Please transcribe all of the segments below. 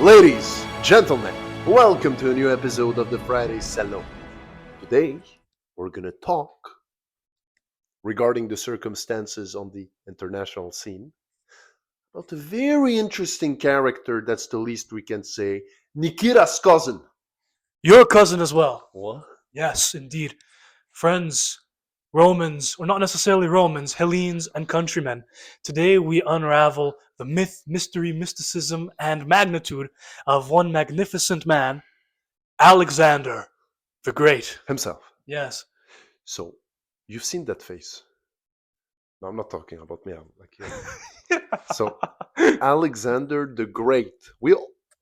Ladies, gentlemen, welcome to a new episode of the Friday Salon. Today, we're going to talk regarding the circumstances on the international scene about a very interesting character, that's the least we can say, Nikita's cousin. Your cousin as well. What? Yes, indeed. Friends, Romans, or not necessarily Romans, Hellenes, and countrymen. Today we unravel the myth, mystery, mysticism, and magnitude of one magnificent man, Alexander the Great. Himself. Yes. So, you've seen that face. No, I'm not talking about me. I'm like, yeah. So, Alexander the Great. We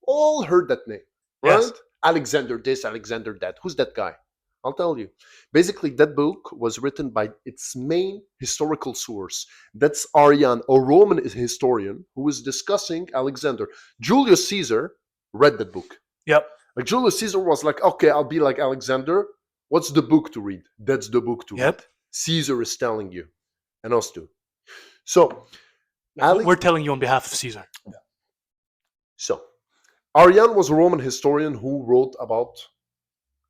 all heard that name, right? Yes. Alexander this, Alexander that. Who's that guy? I'll tell you. Basically, that book was written by its main historical source. That's Arian, a Roman historian who was discussing Alexander. Julius Caesar read that book. Yep. Like Julius Caesar was like, okay, I'll be like Alexander. What's the book to read? That's the book to read. Caesar is telling you, and us too. So, We're telling you on behalf of Caesar. So, Arian was a Roman historian who wrote about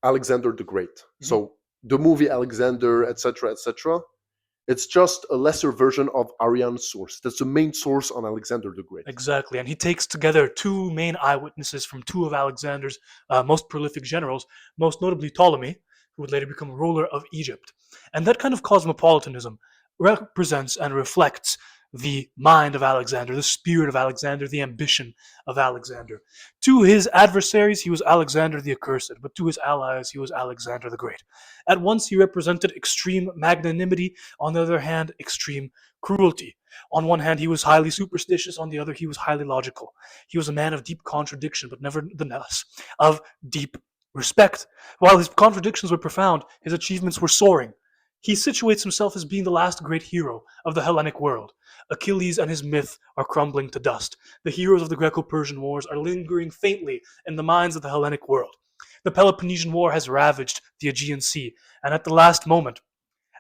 Alexander the Great. Mm-hmm. So, the movie Alexander, etc., etc., it's just a lesser version of Arian's source. That's the main source on Alexander the Great. Exactly, and he takes together two main eyewitnesses from two of Alexander's most prolific generals, most notably Ptolemy, who would later become ruler of Egypt. And that kind of cosmopolitanism represents and reflects the mind of Alexander, the spirit of Alexander, the ambition of Alexander. To his adversaries, he was Alexander the Accursed, but to his allies, he was Alexander the Great. At once, he represented extreme magnanimity, on the other hand, extreme cruelty. On one hand, he was highly superstitious, on the other, he was highly logical. He was a man of deep contradiction, but nevertheless of deep respect. While his contradictions were profound, his achievements were soaring. He situates himself as being the last great hero of the Hellenic world. Achilles and his myth are crumbling to dust. The heroes of the Greco-Persian wars are lingering faintly in the minds of the Hellenic world. The Peloponnesian War has ravaged the Aegean Sea, and at the last moment,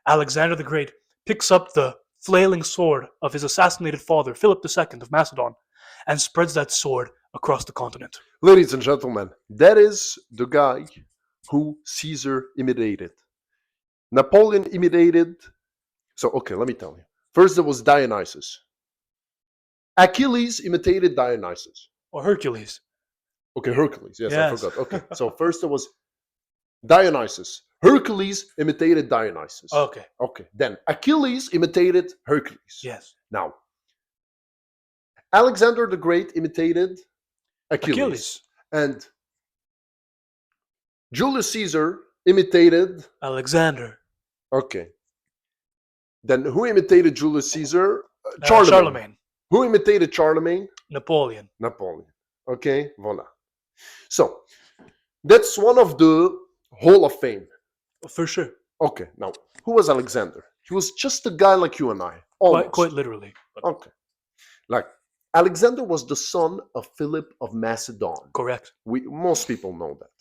Alexander the Great picks up the flailing sword of his assassinated father, Philip II of Macedon, and spreads that sword across the continent. Ladies and gentlemen, that is the guy who Caesar imitated. Napoleon imitated. So, okay, let me tell you. First, there was Dionysus. Achilles imitated Dionysus. Or Hercules. Okay, Hercules. Yes, I forgot. Okay, so first there was Dionysus. Hercules imitated Dionysus. Okay. Okay, then Achilles imitated Hercules. Yes. Now, Alexander the Great imitated Achilles. And Julius Caesar imitated Alexander. Okay. Then who imitated Julius Caesar? Charlemagne. Who imitated Charlemagne? Napoleon. Okay, voila. So, that's one of the Hall of Fame. For sure. Okay, now, who was Alexander? He was just a guy like you and I. Quite literally. Okay. Like, Alexander was the son of Philip of Macedon. Correct. Most people know that.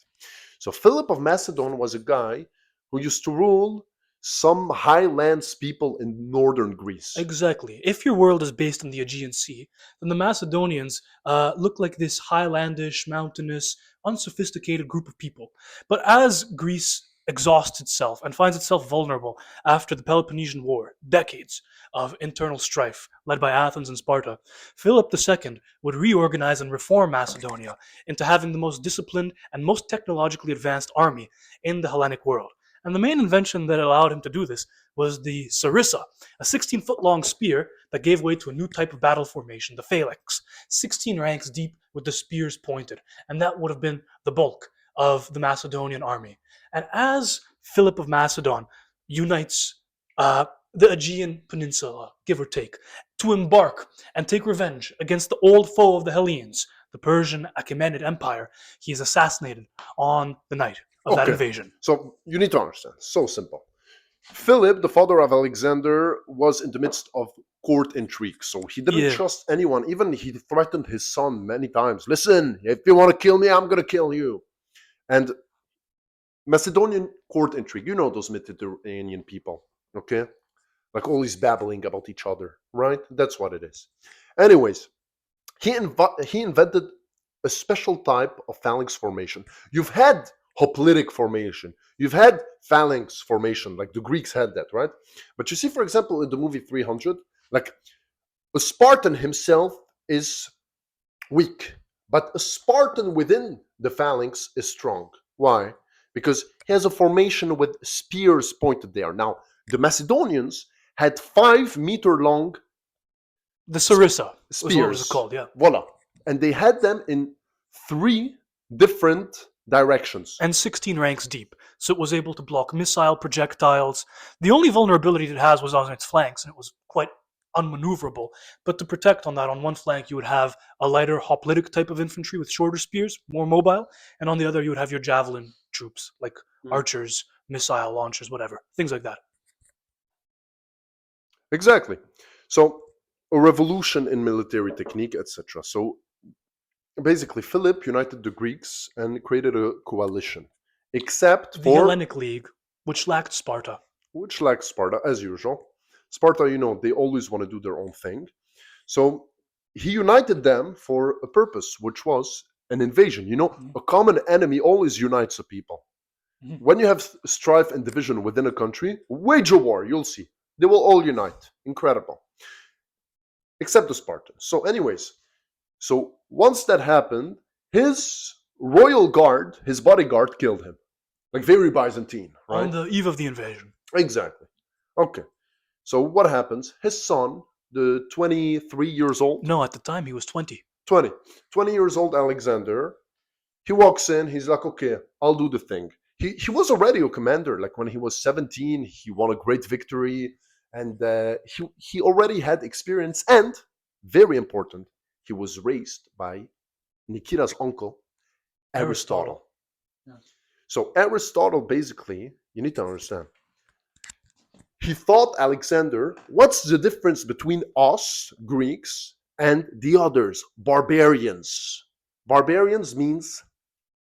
So, Philip of Macedon was a guy who used to rule some highlands people in northern Greece. Exactly. If your world is based in the Aegean Sea, then the Macedonians look like this highlandish, mountainous, unsophisticated group of people. But as Greece exhausts itself and finds itself vulnerable after the Peloponnesian War, decades of internal strife led by Athens and Sparta, Philip II would reorganize and reform Macedonia into having the most disciplined and most technologically advanced army in the Hellenic world. And the main invention that allowed him to do this was the sarissa, a 16-foot-long spear that gave way to a new type of battle formation, the phalanx, 16 ranks deep with the spears pointed. And that would have been the bulk of the Macedonian army. And as Philip of Macedon unites the Aegean Peninsula, give or take, to embark and take revenge against the old foe of the Hellenes, the Persian Achaemenid Empire, he is assassinated on the night of that invasion. So you need to understand. So simple. Philip, the father of Alexander, was in the midst of court intrigue. So he didn't trust anyone. Even he threatened his son many times. Listen, if you want to kill me, I'm going to kill you. And Macedonian court intrigue, you know those Mediterranean people, okay? Like always babbling about each other, right? That's what it is. Anyways, he invented a special type of phalanx formation. You've had hoplitic formation. You've had phalanx formation, like the Greeks had that, right? But you see, for example, in the movie 300, like a Spartan himself is weak, but a Spartan within the phalanx is strong. Why? Because he has a formation with spears pointed there. Now, the Macedonians had 5 meter long The Sarissa was what it was spears. called, yeah. Voila. And they had them in 3 different directions. And 16 ranks deep, so it was able to block missile projectiles. The only vulnerability it has was on its flanks, and it was quite unmaneuverable. But to protect on that, on one flank you would have a lighter hoplitic type of infantry with shorter spears, more mobile, and on the other you would have your javelin troops, like archers, missile launchers, whatever, things like that. Exactly. So a revolution in military technique, etc. So basically, Philip united the Greeks and created a coalition, except The for Hellenic League, which lacked Sparta. which like Sparta, as usual. Sparta, they always want to do their own thing. So he united them for a purpose, which was an invasion. A common enemy always unites a people. When you have strife and division within a country, wage a war, you'll see. They will all unite. Incredible. Except the Spartans. So anyways, so once that happened, his royal guard, his bodyguard, killed him. Like very Byzantine, right? On the eve of the invasion. Exactly. Okay. So what happens? His son, the 23 years old, No, at the time he was 20. 20 years old Alexander, he walks in, he's like, okay, I'll do the thing. He was already a commander. Like when he was 17, he won a great victory, and he already had experience. And very important, he was raised by Nikita's uncle, Aristotle. Yes. So Aristotle, basically, you need to understand, he thought Alexander, what's the difference between us, Greeks, and the others, barbarians? Barbarians means,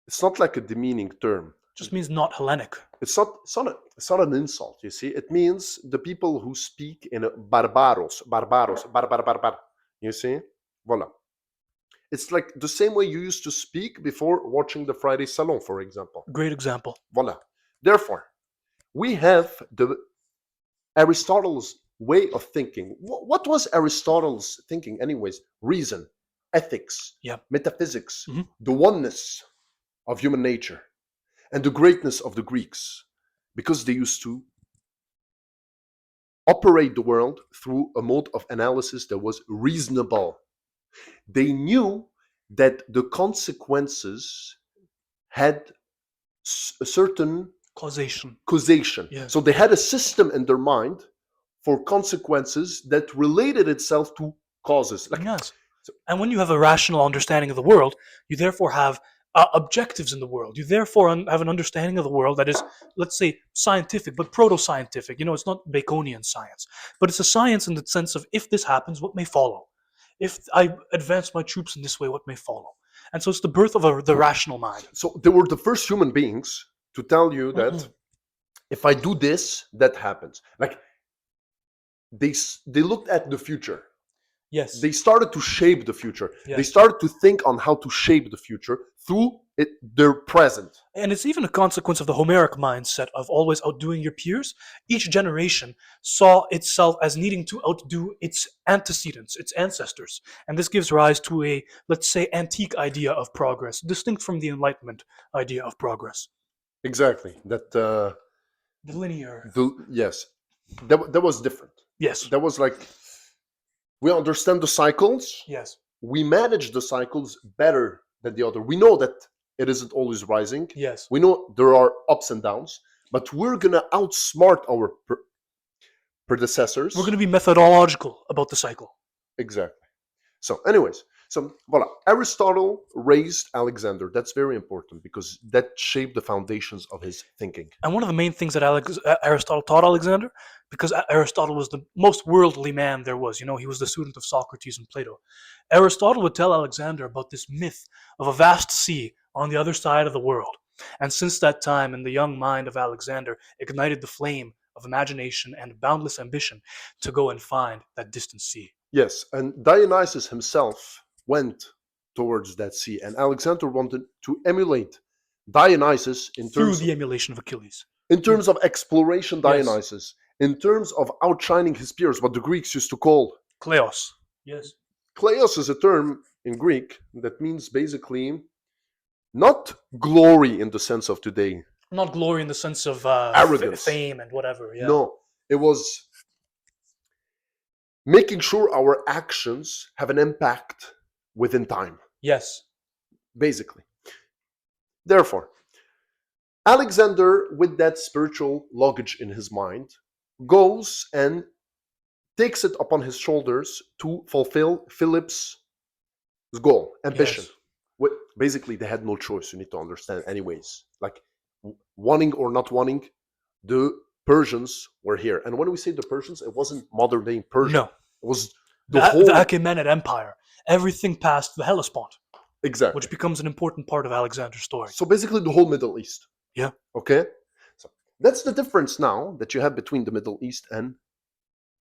it's not like a demeaning term. Just means not Hellenic. It's not an insult, you see. It means the people who speak in a barbaros, barbar. You see? Voila. It's like the same way you used to speak before watching the Friday Salon, for example. Great example. Voila. Therefore, we have the Aristotle's way of thinking. What was Aristotle's thinking, anyways? Reason, ethics, metaphysics, the oneness of human nature, and the greatness of the Greeks, because they used to operate the world through a mode of analysis that was reasonable. They knew that the consequences had a certain causation. Yes. So they had a system in their mind for consequences that related itself to causes. Yes. And when you have a rational understanding of the world, you therefore have objectives in the world. You therefore have an understanding of the world that is, let's say, scientific, but proto-scientific. It's not Baconian science, but it's a science in the sense of, if this happens, what may follow? If I advance my troops in this way, what may follow? And so it's the birth of the rational mind. So they were the first human beings to tell you that if I do this, that happens. Like they looked at the future. Yes. They started to shape the future. Yes. They started to think on how to shape the future through their present. And it's even a consequence of the Homeric mindset of always outdoing your peers. Each generation saw itself as needing to outdo its antecedents, its ancestors. And this gives rise to a, let's say, antique idea of progress, distinct from the Enlightenment idea of progress. Exactly. That the linear. Yes. That was different. Yes. That was like, we understand the cycles. Yes. We manage the cycles better than the other. We know that it isn't always rising. Yes. We know there are ups and downs, but we're going to outsmart our predecessors. We're going to be methodological about the cycle. Exactly. So anyways, voila. Aristotle raised Alexander. That's very important because that shaped the foundations of his thinking. And one of the main things that Aristotle taught Alexander, because Aristotle was the most worldly man there was, he was the student of Socrates and Plato. Aristotle would tell Alexander about this myth of a vast sea on the other side of the world. And since that time, in the young mind of Alexander, ignited the flame of imagination and boundless ambition to go and find that distant sea. Yes, and Dionysus himself went towards that sea. And Alexander wanted to emulate Dionysus through the emulation of Achilles. in terms of exploration, Yes. Dionysus, in terms of outshining his peers, what the Greeks used to call Kleos. Yes. Kleos is a term in Greek that means basically not glory in the sense of today. Not glory in the sense of Arrogance. fame and whatever. Yeah. No, it was making sure our actions have an impact within time, Yes. basically. Therefore, Alexander, with that spiritual luggage in his mind, goes and takes it upon his shoulders to fulfill Philip's goal, ambition. Yes. Basically, they had no choice. You need to understand, anyways. Like, wanting or not wanting, the Persians were here. And when we say the Persians, it wasn't modern day Persia. No. It was The whole. Achaemenid Empire. Everything past the Hellespont, Exactly. which becomes an important part of Alexander's story. So basically, the whole Middle East. Yeah. Okay? So that's the difference now that you have between the Middle East and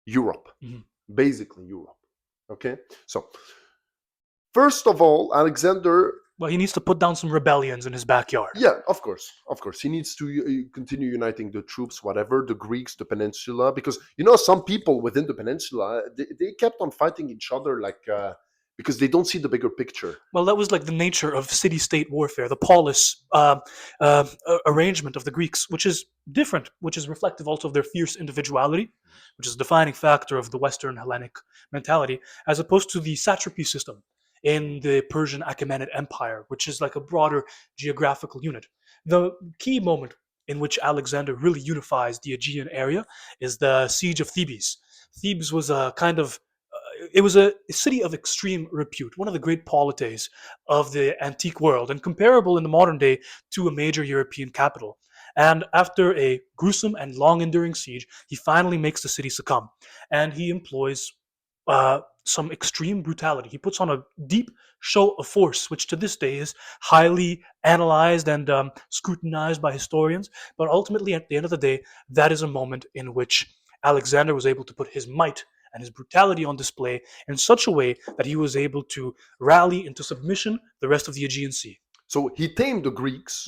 Europe. Mhm. Basically, Europe. Okay? So, first of all, Alexander. Well, he needs to put down some rebellions in his backyard. Yeah, of course. Of course. He needs to continue uniting the troops, whatever, the Greeks, the peninsula. Because, some people within the peninsula, they kept on fighting each other because they don't see the bigger picture. Well, that was like the nature of city-state warfare, the polis arrangement of the Greeks, which is different, which is reflective also of their fierce individuality, which is a defining factor of the Western Hellenic mentality, as opposed to the satrapy system in the Persian Achaemenid Empire, which is like a broader geographical unit. The key moment in which Alexander really unifies the Aegean area is the siege of Thebes. Thebes was a kind of it was a city of extreme repute, one of the great polities of the antique world, and comparable in the modern day to a major European capital. And after a gruesome and long enduring siege, he finally makes the city succumb. And he employs some extreme brutality. He puts on a deep show of force, which to this day is highly analyzed and scrutinized by historians. But ultimately, at the end of the day, that is a moment in which Alexander was able to put his might and his brutality on display in such a way that he was able to rally into submission the rest of the Aegean Sea. So he tamed the Greeks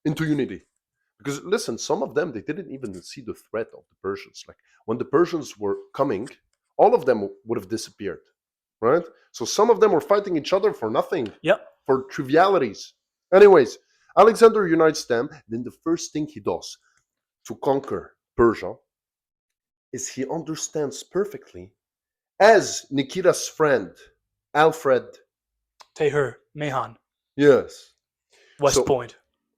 into unity. Because listen, some of them, they didn't even see the threat of the Persians. Like, when the Persians were coming, all of them would have disappeared, right? So some of them were fighting each other for nothing, for trivialities. Anyways, Alexander unites them. Then the first thing he does to conquer Persia is he understands perfectly, as Nikita's friend, Alfred Tyre, Mahan. Yes. West Point.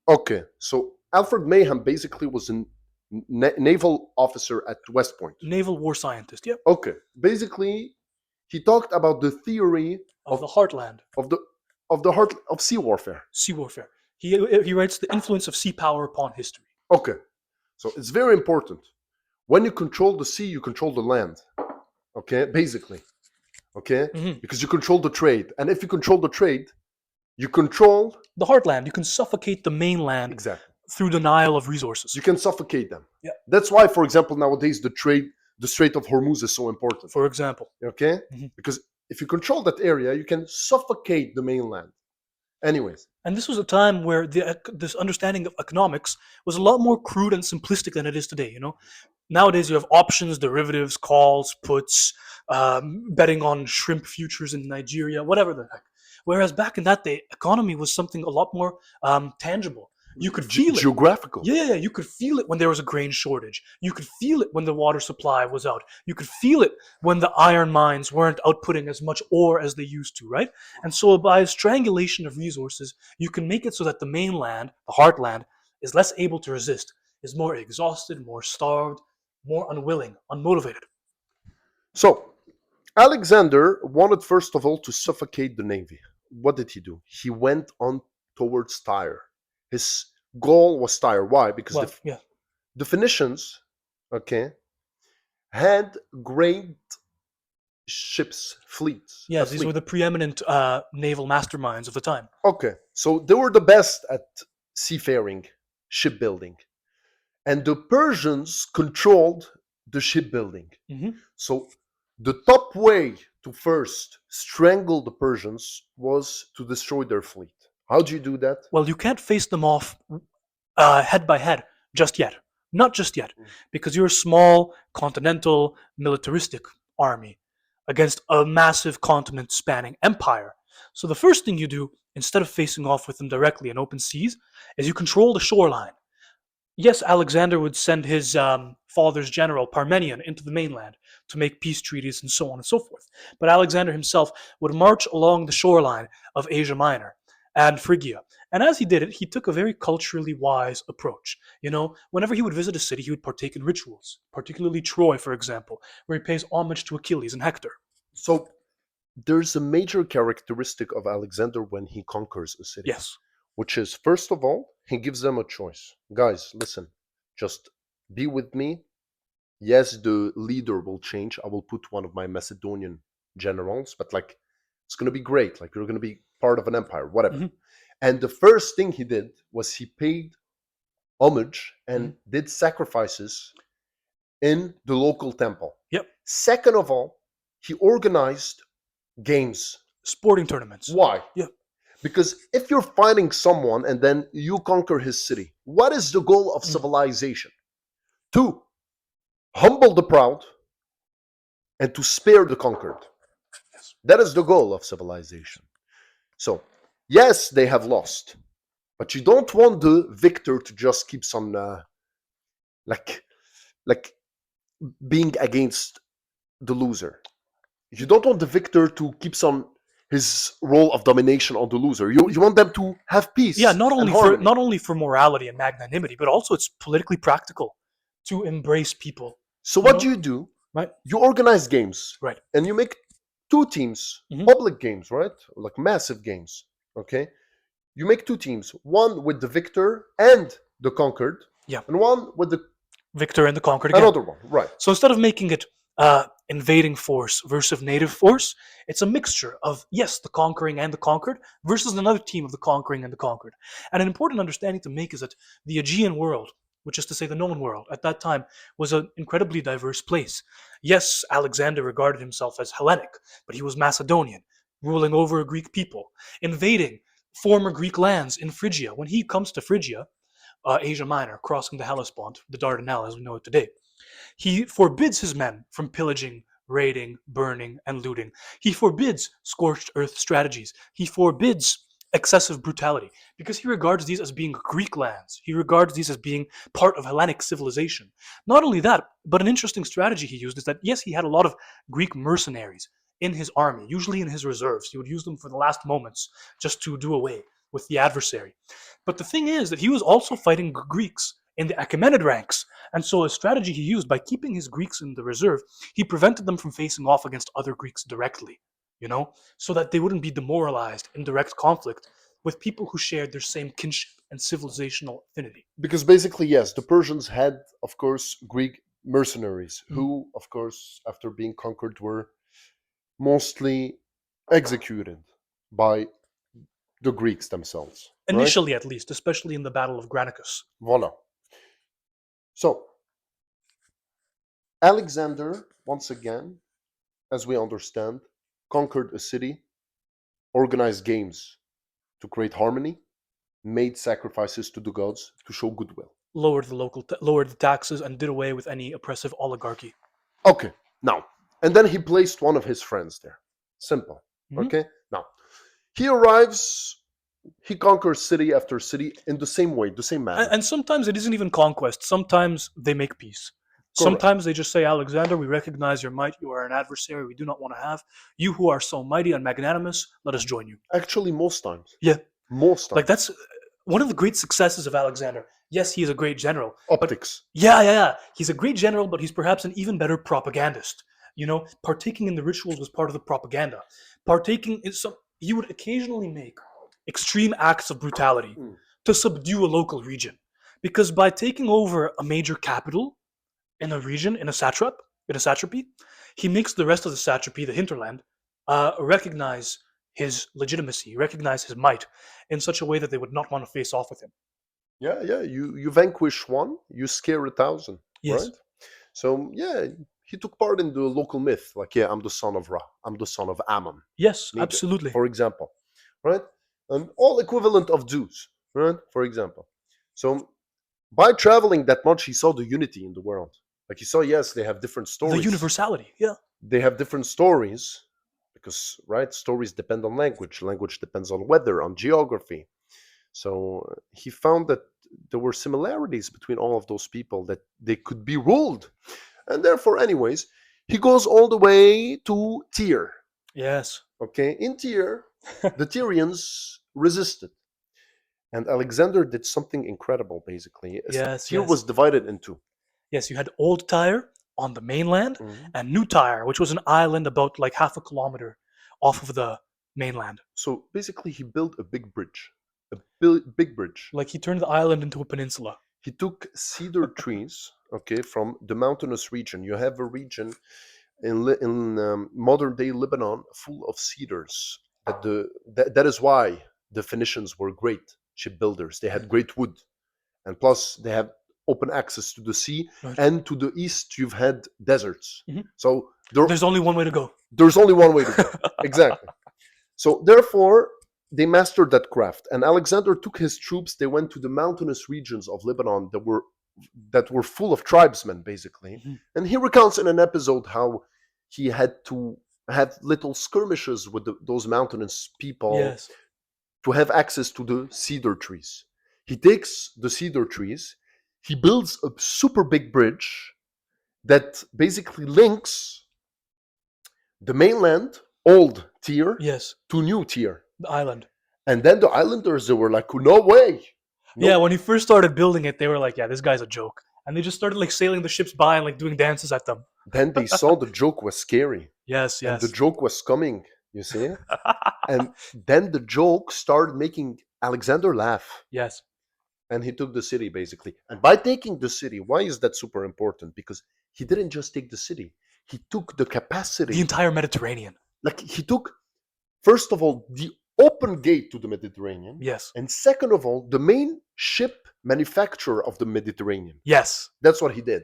Okay, so Alfred Mayhem basically was a naval officer at West Point. Naval war scientist, yep. Okay, basically, he talked about the theory of the heartland. Of the heart of sea warfare. Sea warfare. He writes the influence of sea power upon history. Okay, so it's very important. When you control the sea, you control the land. Okay, basically. Okay, because you control the trade, and if you control the trade, you control the heartland. You can suffocate the mainland through denial of resources. You can suffocate them. Yeah. That's why, for example, nowadays the Strait of Hormuz is so important. For example. Okay? Because if you control that area, you can suffocate the mainland. Anyways. And this was a time where this understanding of economics was a lot more crude and simplistic than it is today, Nowadays you have options, derivatives, calls, puts, betting on shrimp futures in Nigeria, whatever the heck. Whereas back in that day, economy was something a lot more tangible. You could feel it. Geographical. Yeah, you could feel it when there was a grain shortage. You could feel it when the water supply was out. You could feel it when the iron mines weren't outputting as much ore as they used to, right? And so by strangulation of resources, you can make it so that the mainland, the heartland, is less able to resist, is more exhausted, more starved, more unwilling, unmotivated. So, Alexander wanted first of all to suffocate the navy. What did he do? He went on towards Tyre. His goal was Tyre. Why? Because the Phoenicians, had great ships, fleets. Yeah, these were the preeminent naval masterminds of the time. Okay, so they were the best at seafaring, shipbuilding. And the Persians controlled the shipbuilding. So The top way to first strangle the Persians was to destroy their fleet. How do you do that? Well, you can't face them off head by head just yet. Not just yet, because you're a small, continental, militaristic army against a massive continent spanning empire. So the first thing you do, instead of facing off with them directly in open seas, is you control the shoreline. Yes, Alexander would send his father's general Parmenion into the mainland to make peace treaties and so on and so forth. But Alexander himself would march along the shoreline of Asia Minor and Phrygia. And as he did it, he took a very culturally wise approach. You know, whenever he would visit a city, he would partake in rituals, particularly Troy, for example, where he pays homage to Achilles and Hector. So there's a major characteristic of Alexander when he conquers a city, Yes. which is, first of all, he gives them a choice. Guys, listen, just be with me. Yes, the leader will change. I will put one of my Macedonian generals, but like, it's going to be great. Like, you're going to be part of an empire, whatever. Mhm. And the first thing he did was he paid homage and did sacrifices in the local temple. Yep. Second of all, he organized games. Sporting tournaments. Why? Yep. Because if you're fighting someone and then you conquer his city, what is the goal of civilization? To humble the proud and to spare the conquered. That is the goal of civilization. So, yes, they have lost, but you don't want the victor to just keep on like being against the loser. You don't want the victor to keep on his role of domination on the loser. You want them to have peace. Yeah, and not only for morality and magnanimity, but also it's politically practical to embrace people. So you what know? do you do? Right. You organize games, Right. and you make two teams, Mhm. public games, right? Like massive games. Okay, you make two teams, one with the victor and the conquered, Yeah. and one with the Victor and the conquered again. another one, right? So instead of making it invading force versus native force, it's a mixture of, yes, the conquering and the conquered versus another team of the conquering and the conquered. And an important understanding to make is that the Aegean world, which is to say the known world, at that time was an incredibly diverse place. Yes, Alexander regarded himself as Hellenic, but he was Macedonian, ruling over a Greek people, invading former Greek lands in Phrygia. When he comes to Phrygia, Asia Minor, crossing the Hellespont, the Dardanelles as we know it today, he forbids his men from pillaging, raiding, burning, and looting. He forbids scorched earth strategies. He forbids excessive brutality because he regards these as being Greek lands. He regards these as being part of Hellenic civilization. Not only that, but an interesting strategy he used is that, yes, he had a lot of Greek mercenaries in his army, usually in his reserves. He would use them for the last moments just to do away with the adversary. But the thing is that he was also fighting Greeks in the Achaemenid ranks. And so a strategy he used by keeping his Greeks in the reserve, he prevented them from facing off against other Greeks directly, so that they wouldn't be demoralized in direct conflict with people who shared their same kinship and civilizational affinity. Because basically, yes, the Persians had, of course, Greek mercenaries who, of course, after being conquered, were mostly executed by the Greeks themselves. Initially, at least, especially in the Battle of Granicus. Voila. So, Alexander, once again, as we understand, conquered a city, organized games to create harmony, made sacrifices to the gods to show goodwill. Lowered the taxes and did away with any oppressive oligarchy. Okay, now, and then he placed one of his friends there. Simple. Okay, now, he arrives, he conquers city after city in the same way, the same manner. And sometimes it isn't even conquest. Sometimes they make peace. Sometimes they just say, Alexander, we recognize your might. You are an adversary we do not want to have. You who are so mighty and magnanimous, let us join you. Actually, most times. Yeah. Most times. Like, that's one of the great successes of Alexander. Yes, he is a great general. Optics. Yeah. He's a great general, but he's perhaps an even better propagandist. Partaking in the rituals was part of the propaganda. He would occasionally make extreme acts of brutality to subdue a local region. Because by taking over a major capital in a region, in a satrapy, he makes the rest of the satrapy, the hinterland, recognize his legitimacy, recognize his might in such a way that they would not want to face off with him. Yeah. You vanquish one, you scare 1,000. Yes. Right? So, yeah, he took part in the local myth, like, yeah, I'm the son of Ra, I'm the son of Ammon, Yes, neither, absolutely. for example, right? And all equivalent of Zeus, right? For example. So by traveling that much, he saw the unity in the world. Like he saw, yes, they have different The stories. universality. Yeah. They have different stories because, right, stories depend on language. Language depends on weather, on geography. So he found that there were similarities between all of those people, that they could be ruled. And therefore, anyways, he goes all the way to Tyre. Yes. Okay, in Tyre, the Tyrians resisted. And Alexander did something incredible, basically. Yes. Tyre Yes. was divided in two. Yes. You had Old Tyre on the mainland, Mhm. and New Tyre, which was an island about like half a kilometer off of the mainland. So basically, he built a big bridge, big bridge. Like he turned the island into a peninsula. He took cedar trees, okay, from the mountainous region. You have a region in modern day Lebanon full of cedars. That is why the Phoenicians were great shipbuilders. They had great wood, and plus they have open access to the sea. Right. And to the east, you've had deserts. Mhm. So There's only one way to go. there's only one way to go. Exactly. So therefore, they mastered that craft. And Alexander took his troops. They went to the mountainous regions of Lebanon that were full of tribesmen, basically. Mhm. And he recounts in an episode how he had to have little skirmishes with those mountainous people Yes. to have access to the cedar trees. He takes the cedar trees, he builds a super big bridge that basically links the mainland, old Tyre, Yes. to new Tyre. The island. And then the islanders, they were like, no way. No. Yeah, when he first started building it, they were like, "Yeah, this guy's a joke," and they just started like sailing the ships by and like doing dances at them. Then they saw the joke was scary. Yes, And the yes. joke was coming, you see? And then the joke started making Alexander laugh. Yes. And he took the city, basically. And by taking the city, why is that super important? Because he didn't just take the city, he took the capacity. The entire Mediterranean. Like he took, first of all, the open gate to the Mediterranean. Yes. And second of all, the main ship manufacturer of the Mediterranean. Yes. That's what he did.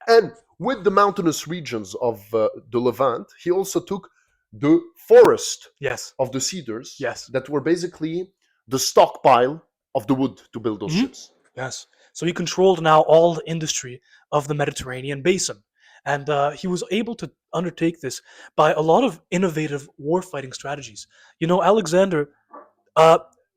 And with the mountainous regions of the Levant, he also took the forest Yes. of the cedars. Yes. That were basically the stockpile of the wood to build those Mhm. ships. Yes. So he controlled now all the industry of the Mediterranean basin. And he was able to undertake this by a lot of innovative warfighting strategies. You know, Alexander,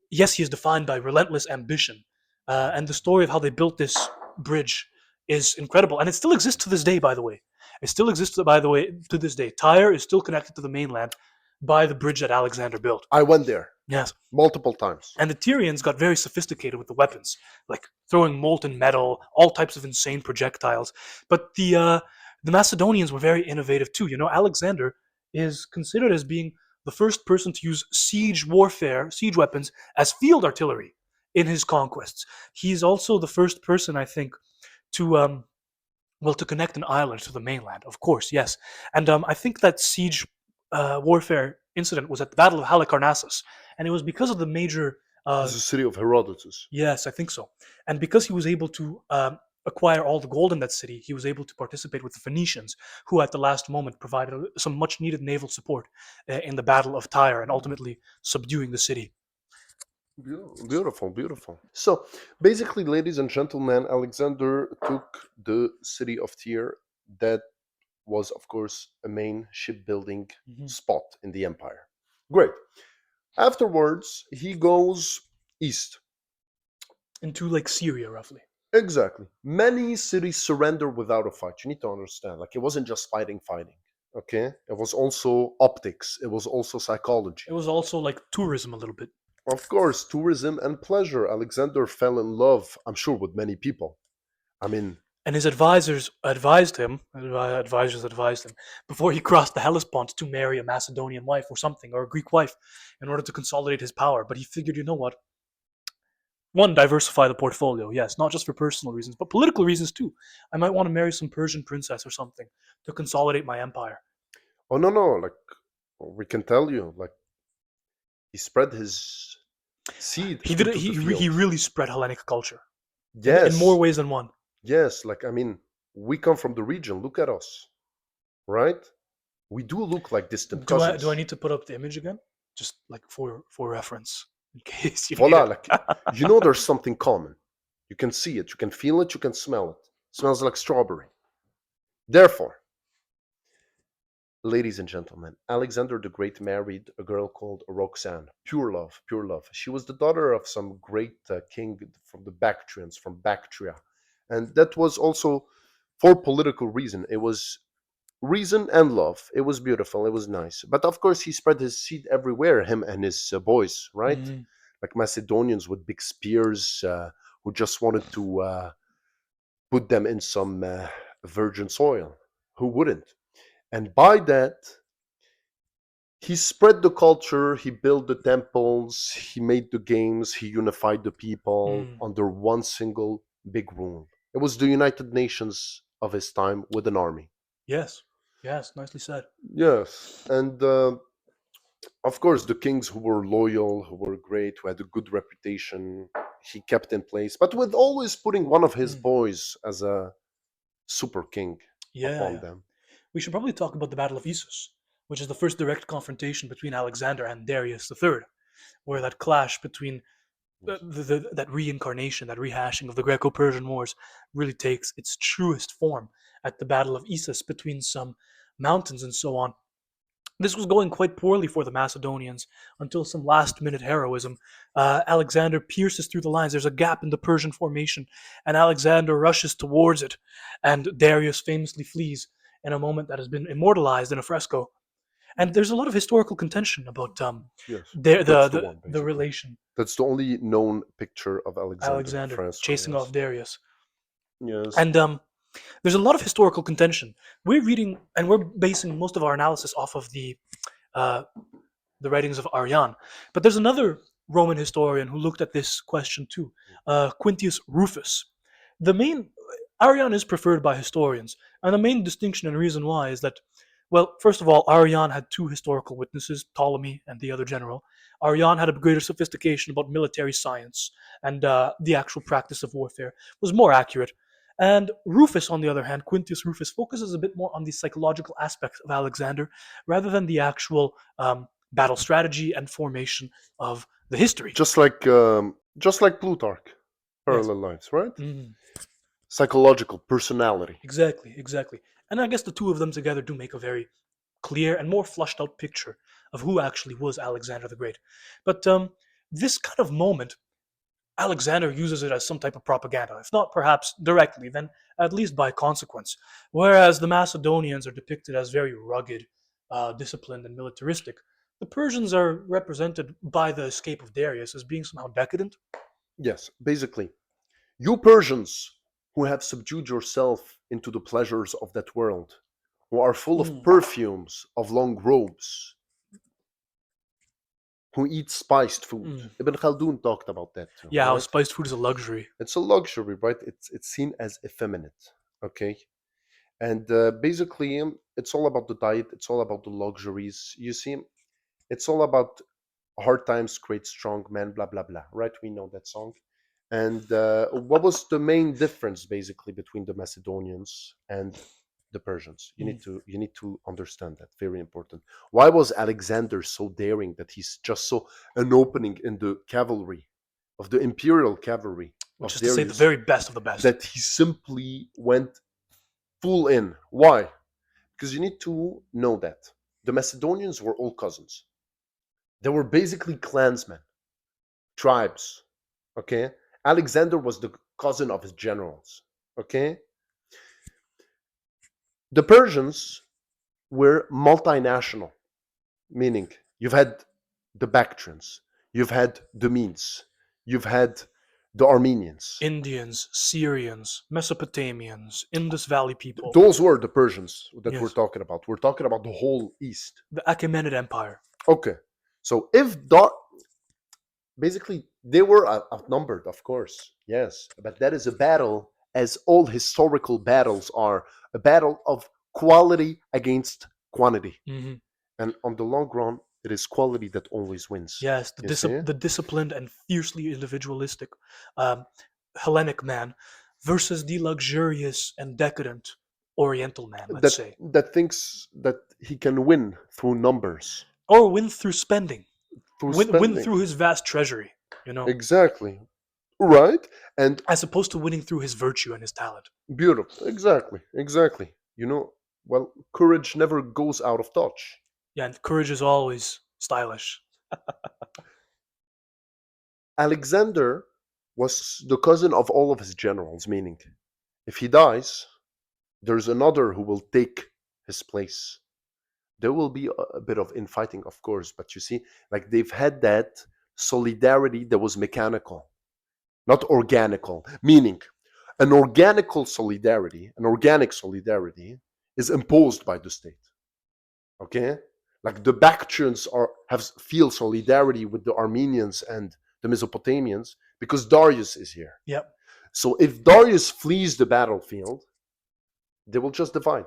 yes, he is defined by relentless ambition. And the story of how they built this bridge is incredible. And it still exists to this day, by the way. It still exists, by the way, to this day. Tyre is still connected to the mainland by the bridge that Alexander built. I went there Yes. multiple times. And the Tyrians got very sophisticated with the weapons, like throwing molten metal, all types of insane projectiles. But the Macedonians were very innovative too. You know, Alexander is considered as being the first person to use siege warfare, siege weapons, as field artillery in his conquests. He's also the first person, I think, to to connect an island to the mainland. Of course, yes. And I think that siege warfare incident was at the Battle of Halicarnassus, and it was because of the major. This is the city of Herodotus. Yes, I think so. And because he was able to acquire all the gold in that city, he was able to participate with the Phoenicians, who at the last moment provided some much needed naval support in the Battle of Tyre and ultimately subduing the city. Beautiful, beautiful. So basically, ladies and gentlemen, Alexander took the city of Tyre. That was, of course, a main shipbuilding spot in the empire. Great. Afterwards, he goes east. Into like Syria, roughly. Exactly. Many cities surrender without a fight. You need to understand. Like, it wasn't just fighting. Okay? It was also optics. It was also psychology. It was also like tourism a little bit. Of course, tourism and pleasure. Alexander fell in love, I'm sure, with many people. I mean, and his advisors advised him, before he crossed the Hellespont to marry a Macedonian wife or something, or a Greek wife, in order to consolidate his power. But he figured, you know what? One, diversify the portfolio, yes, not just for personal reasons, but political reasons too. I might want to marry some Persian princess or something to consolidate my empire. Oh, no, like, we can tell you, like, he spread his seed. He did it. He really spread Hellenic culture. Yes. In more ways than one. Yes, like, I mean, we come from the region. Look at us. right? We do look like distant Do I cousins. need to put up the image again, just like for reference, in case you need Voila, it? like you know, there's something common. You can see it, you can feel it, you can smell it. Smells like strawberry. Therefore, ladies and gentlemen, Alexander the Great married a girl called Roxanne. Pure love, pure love. She was the daughter of some great king from the Bactrians, from Bactria. And that was also for political reason. It was reason and love. It was beautiful. It was nice. But of course, he spread his seed everywhere, him and his boys, right? Mhm. Like Macedonians with big spears who just wanted to put them in some virgin soil. Who wouldn't? And by that, he spread the culture, he built the temples, he made the games, he unified the people Mm. under one single big rule. It was the United Nations of his time with an army. Yes, yes, nicely said. Yes, and of course, the kings who were loyal, who were great, who had a good reputation, he kept in place, but with always putting one of his Mm. boys as a super king Yeah, upon yeah. them. We should probably talk about the Battle of Issus, which is the first direct confrontation between Alexander and Darius III, where that clash between that reincarnation, that rehashing of the Greco-Persian Wars really takes its truest form at the Battle of Issus between some mountains and so on. This was going quite poorly for the Macedonians until some last-minute heroism. Alexander pierces through the lines. There's a gap in the Persian formation, and Alexander rushes towards it, and Darius famously flees in a moment that has been immortalized in a fresco. And there's a lot of historical contention about Yes, the that's the the one, the basically. relation That's the only known picture of Alexander the Alexander Fresco, chasing off yes. Darius. Yes. And there's a lot of historical contention. We're reading and we're basing most of our analysis off of uh, the writings of Arian. But there's another Roman historian who looked at this question too, Quintius Rufus. The main Arian is preferred by historians, and the main distinction and reason why is that, well, first of all, Arian had two historical witnesses, Ptolemy and the other general. Arian had a greater sophistication about military science and the actual practice of warfare, was more accurate. And Rufus, on the other hand, Quintius Rufus, focuses a bit more on the psychological aspects of Alexander rather than the actual battle strategy and formation of the history. Just like Plutarch, Yes. parallel lives, right? Mhm. Psychological personality. Exactly, exactly. And I guess the two of them together do make a very clear and more flushed out picture of who actually was Alexander the Great. But this kind of moment, Alexander uses it as some type of propaganda, if not perhaps directly, then at least by consequence. Whereas the Macedonians are depicted as very rugged, disciplined, and militaristic, the Persians are represented by the escape of Darius as being somehow decadent. Yes, basically. You Persians who have subdued yourself into the pleasures of that world, who are full of Mm. perfumes, of long robes, who eat spiced food. Mm. Ibn Khaldun talked about that too, Yeah, how right? spiced food is a luxury. It's a luxury, right? It's seen as effeminate, okay? And basically, it's all about the diet. It's all about the luxuries. You see, it's all about hard times create strong men. Blah blah blah. Right? We know that song. And what was the main difference, basically, between the Macedonians and the Persians? Mm. You need to understand that. Very important. Why was Alexander so daring that he's just saw an opening in the cavalry of the imperial cavalry Which of is to say, the Darius very best of the best. that he simply went full in? Why? Because you need to know that the Macedonians were all cousins. They were basically clansmen, tribes. Okay, Alexander was the cousin of his generals. Okay, the Persians were multinational, meaning you've had the Bactrians, you've had the Medes, you've had the Armenians. Indians, Syrians, Mesopotamians, Indus Valley people. Those were the Persians that we're Yes. talking about. We're talking about the whole East. The Achaemenid Empire. Okay, so if the basically they were outnumbered, of course, yes, but that is a battle, as all historical battles are, a battle of quality against quantity, Hmm. and on the long run it is quality that always wins. Yes, You see? the disciplined and fiercely individualistic um, Hellenic man versus the luxurious and decadent Oriental man, let's that say, that thinks that he can win through numbers, or win through spending, through win spending. through his vast treasury, Exactly. Right? And as opposed to winning through his virtue and his talent. beautiful. Exactly. Exactly. Well, courage never goes out of touch. Yeah, and courage is always stylish. Alexander was the cousin of all of his generals, meaning if he dies, there's another who will take his place. There will be a bit of infighting, of course, but you see, like they've had that solidarity that was mechanical, not organical, meaning an organic solidarity is imposed by the state. Okay? Like the Bactrians feel solidarity with the Armenians and the Mesopotamians because Darius is here. Yep. So if Darius flees the battlefield, they will just divide.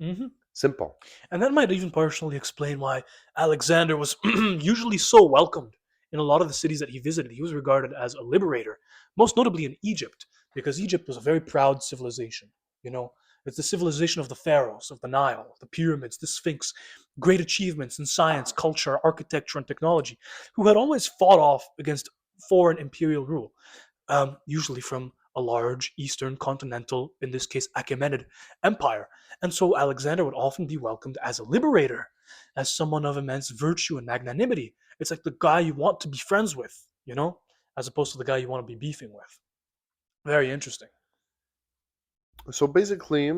Hmm. Simple. And that might even partially explain why Alexander was usually so welcomed in a lot of the cities that he visited. He was regarded as a liberator, most notably in Egypt, because Egypt was a very proud civilization. You know, it's the civilization of the pharaohs, of the Nile, the pyramids, the Sphinx, great achievements in science, culture, architecture, and technology, who had always fought off against foreign imperial rule, usually from a large Eastern continental, in this case, Achaemenid empire. And so Alexander would often be welcomed as a liberator, as someone of immense virtue and magnanimity. It's like the guy you want to be friends with, as opposed to the guy you want to be beefing with. Very interesting. So basically,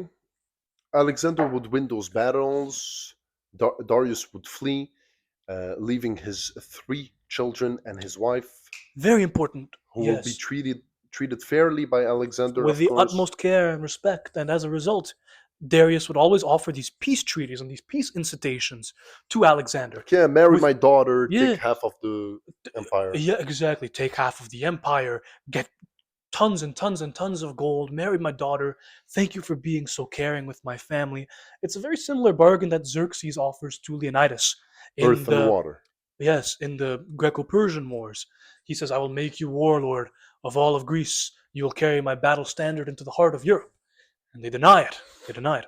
Alexander would win those battles. Darius would flee, leaving his three children and his wife, Very important. who will be Yes. treated fairly by Alexander, With of the course. utmost care and respect. And as a result, Darius would always offer these peace treaties and these peace incitations to Alexander. Yeah, marry With my daughter, take yeah, half of the empire. yeah, exactly. Take half of the empire, get tons and tons and tons of gold, marry my daughter. Thank you for being so caring with my family. It's a very similar bargain that Xerxes offers to Leonidas in Earth and the water. yes, in the Greco-Persian wars. He says, "I will make you warlord of all of Greece. You will carry my battle standard into the heart of Europe." And they deny it. They deny it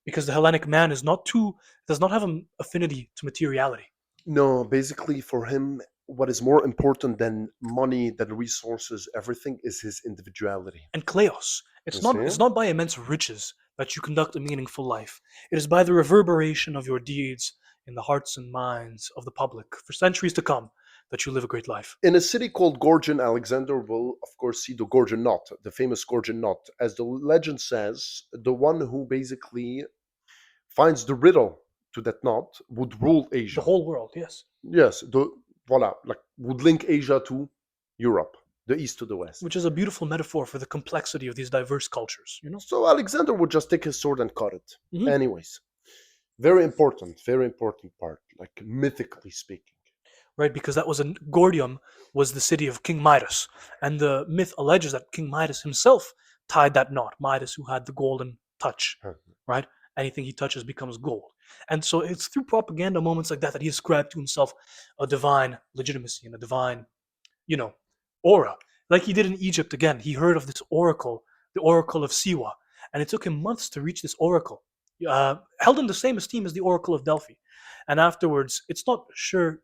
because the Hellenic man does not have an affinity to materiality No, basically for him, what is more important than money, than resources, everything is his individuality. and kleos. You It's not see? it's not by immense riches that you conduct a meaningful life. It is by the reverberation of your deeds in the hearts and minds of the public for centuries to come that you live a great life. In a city called Gorgian, Alexander will, of course, see the Gorgian knot, the famous Gorgian knot. As the legend says, the one who basically finds the riddle to that knot would rule The Asia. whole world, yes. Yes, voila, like would link Asia to Europe, the east to the west. Which is a beautiful metaphor for the complexity of these diverse cultures. So Alexander would just take his sword and cut it. Mhm. Anyways, very important part, like mythically speaking. Right? Because that was Gordium was the city of King Midas, and the myth alleges that King Midas himself tied that knot. Midas, who had the golden touch, Huh. right? Anything he touches becomes gold, and so it's through propaganda moments like that he ascribed to himself a divine legitimacy and a divine, you know, aura, like he did in Egypt. Again, he heard of this oracle, the oracle of Siwa, and it took him months to reach this oracle, held in the same esteem as the oracle of Delphi, and afterwards, it's not sure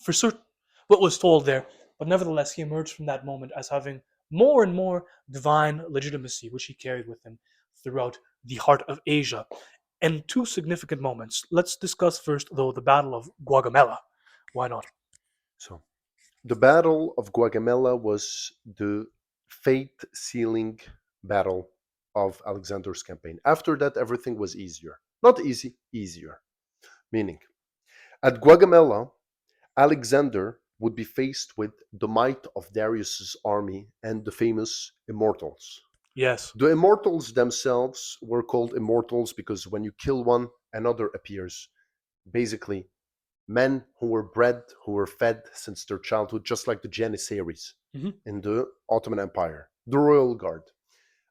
for certain what was told there, but nevertheless, he emerged from that moment as having more and more divine legitimacy, which he carried with him throughout the heart of Asia. And two significant moments. Let's discuss first, though, the Battle of Gaugamela. Why not? So the Battle of Gaugamela was the fate sealing battle of Alexander's campaign. After that, everything was easier. Not easy, easier. Meaning, at Gaugamela, Alexander would be faced with the might of Darius's army and the famous immortals. Yes. The immortals themselves were called immortals because when you kill one, another appears. Basically, men who were bred, who were fed since their childhood, just like the Janissaries Hmm. in the Ottoman Empire, the royal guard.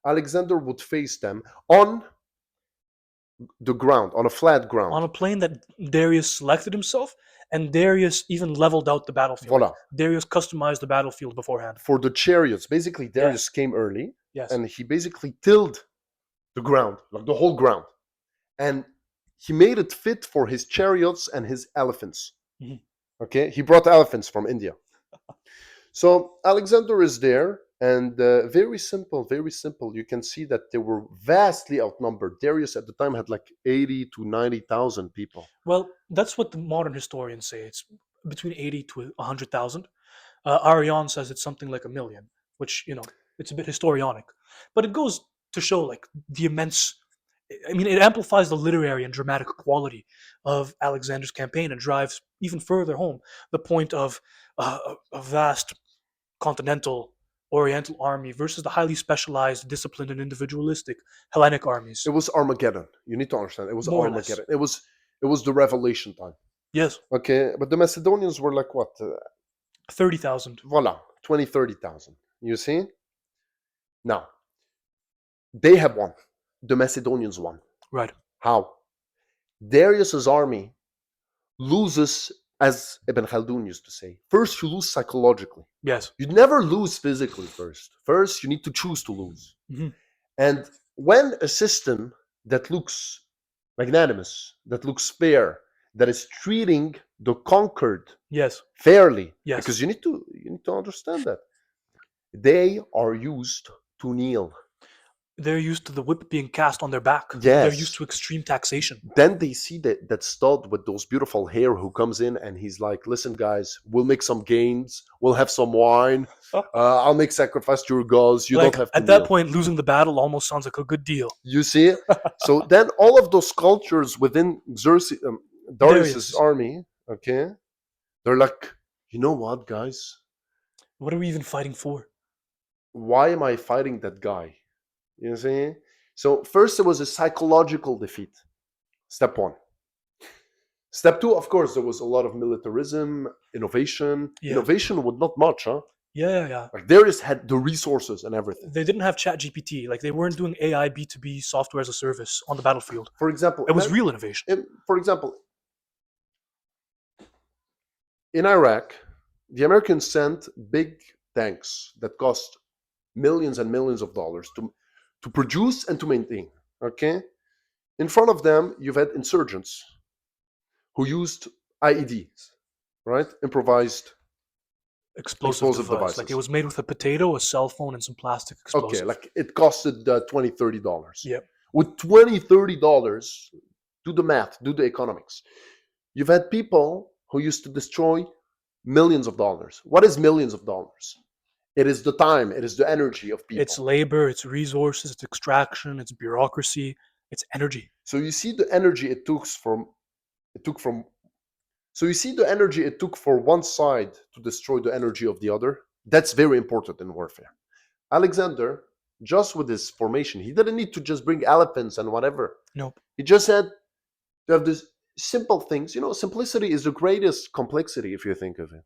Alexander would face them on the ground, on a flat ground. On a plane that Darius selected himself, and Darius even leveled out the battlefield. Voila. Darius customized the battlefield beforehand. For the chariots, basically, Darius Yes. came early Yes. and he basically tilled the ground, like the whole ground. And he made it fit for his chariots and his elephants. Mhm. Okay, he brought elephants from India. So Alexander is there, and very simple, very simple. You can see that they were vastly outnumbered. Darius at the time had like 80 to 90,000 people. Well, that's what the modern historians say. It's between 80 to 100,000. Arion says it's something like a million, which, it's a bit historionic. But it goes to show, like, the immense. I mean, it amplifies the literary and dramatic quality of Alexander's campaign and drives even further home the point of a vast continental Oriental army versus the highly specialized, disciplined, and individualistic Hellenic armies. It was Armageddon. You need to understand. It was More or less. Armageddon. It was the revelation time. Yes, Okay, but the Macedonians were like what? 30,000. Voila, 20, 30,000. You see? Now, they have won. The Macedonians won. Right. How? Darius's army loses, as Ibn Khaldun used to say. First, you lose psychologically. Yes. You never lose physically first. First, you need to choose to lose. Mhm. And when a system that looks magnanimous, that looks fair, that is treating the conquered Yes. fairly, Yes. because you need to understand that they are used to kneel. They're used to the whip being cast on their back. They're Yes. used to extreme taxation. Then they see that stud with those beautiful hair who comes in and he's like, listen guys, we'll make some games, we'll have some wine, I'll make sacrifice to your gods, you Like, don't have to at that kneel. point, losing the battle almost sounds like a good deal. You see? So then all of those cultures within Darius's army, okay, they're like, you know what, guys? What are we even fighting for? Why am I fighting that guy? You see? So first it was a psychological defeat. Step one. Step two, of course, there was a lot of militarism, innovation. Yeah. Innovation with not much, huh? Yeah. Like Darius had the resources and everything. They didn't have ChatGPT. Like, they weren't doing AI B2B software as a service on the battlefield. For example, It was real innovation. for example, in Iraq, the Americans sent big tanks that cost millions and millions of dollars to produce and to maintain. Okay? In front of them, you've had insurgents who used IEDs, right? Improvised Explosive device. devices. Like, it was made with a potato, a cell phone, and some plastic explosive. Okay, like it costed $20, $30. Yep. With $20, $30, do the math, do the economics. You've had people who used to destroy millions of dollars. What is millions of dollars? It is the time, it is the energy of people. It's labor, it's resources, it's extraction, it's bureaucracy, it's energy. So you see the energy it took from so you see the energy it took for one side to destroy the energy of the other. That's very important in warfare. Alexander, just with his formation, he didn't need to just bring elephants and whatever. Nope. He just had to have these simple things. You know, simplicity is the greatest complexity if you think of it.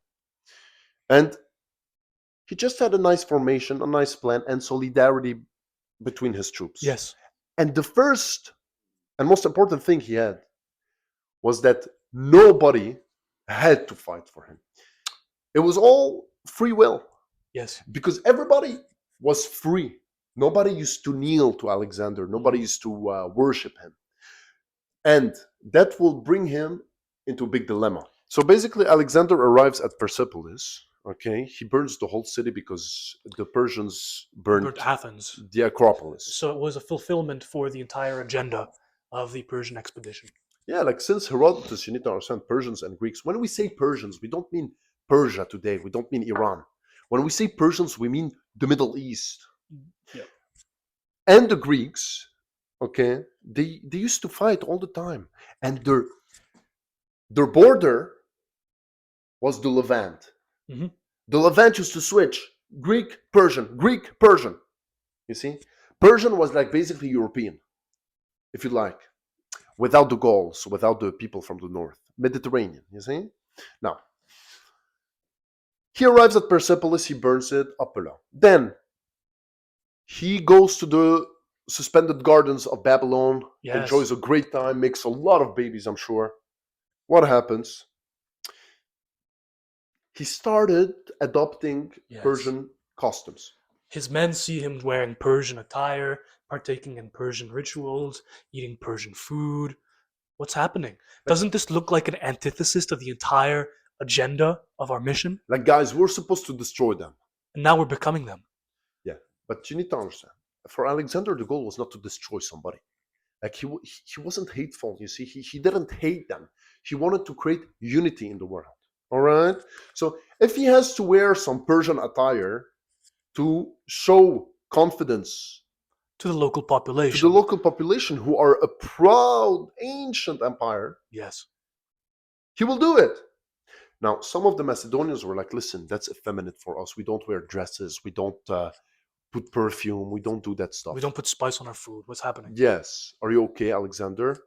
And he just had a nice formation, a nice plan, and solidarity between his troops. Yes. And the first and most important thing he had was that nobody had to fight for him. It was all free will. Yes. Because everybody was free. Nobody used to kneel to Alexander. Nobody used to worship him. And that will bring him into a big dilemma. So basically, Alexander arrives at Persepolis. Okay, he burns the whole city because the Persians burnt Athens, the Acropolis. So it was a fulfillment for the entire agenda of the Persian expedition. Yeah, like since Herodotus, you need to understand Persians and Greeks. When we say Persians, we don't mean Persia today. We don't mean Iran. When we say Persians, we mean the Middle East. Yeah. And the Greeks, okay, they used to fight all the time. And their border was the Levant. Mm-hmm. The Levant used to switch Greek, Persian, Greek, Persian. You see? Persian was like basically European, if you like, without the Gauls, without the people from the north. Mediterranean, you see? Now, he arrives at Persepolis, he burns it, Apollo. Then, he goes to the suspended gardens of Babylon, enjoys a great time, makes a lot of babies, I'm sure. What happens? He started adopting Persian customs. His men see him wearing Persian attire, partaking in Persian rituals, eating Persian food. What's happening? Like, Doesn't this look like an antithesis to the entire agenda of our mission? like guys, we're supposed to destroy them. And now we're becoming them. Yeah, but you need to understand. For Alexander, the goal was not to destroy somebody. Like he wasn't hateful. You see, he didn't hate them. He wanted to create unity in the world. All right. So if he has to wear some Persian attire to show confidence To the local to population. the local population who are a proud ancient empire, Yes. he will do it. Now, some of the Macedonians were like, listen, that's effeminate for us. We don't wear dresses. We don't put perfume. We don't do that stuff. We don't put spice on our food. What's happening? Yes. Are you okay, Alexander?